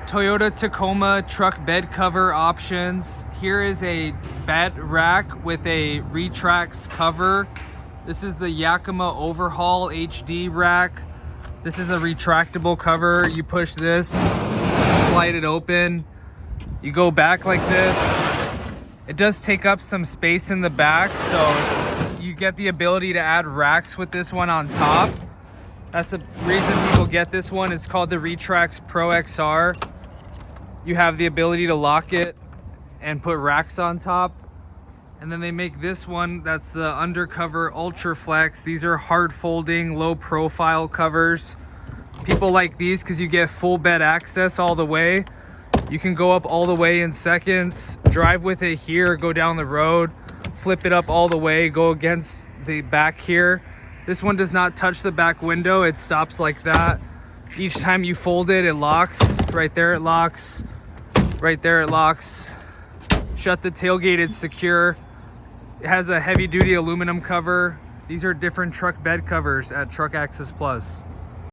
Toyota Tacoma truck bed cover options. Here is a bed rack with a Retrax cover. This is the Yakima Overhaul HD rack. This is a retractable cover. You push this, slide it open. You go back like this. It does take up some space in the back, so you get the ability to add racks with this one on top. That's the reason people get this one. It's called the Retrax Pro XR. You have the ability to lock it and put racks on top. And then they make this one, that's the UnderCover Ultra Flex. These are hard folding, low profile covers. People like these because you get full bed access all the way. You can go up all the way in seconds, drive with it here, go down the road, flip it up all the way, go against the back here. This one does not touch the back window. It stops like that. Each time you fold it, it locks. Right there it locks. Right there it locks. Shut the tailgate, it's secure. It has a heavy duty aluminum cover. These are different truck bed covers at Truck Access Plus.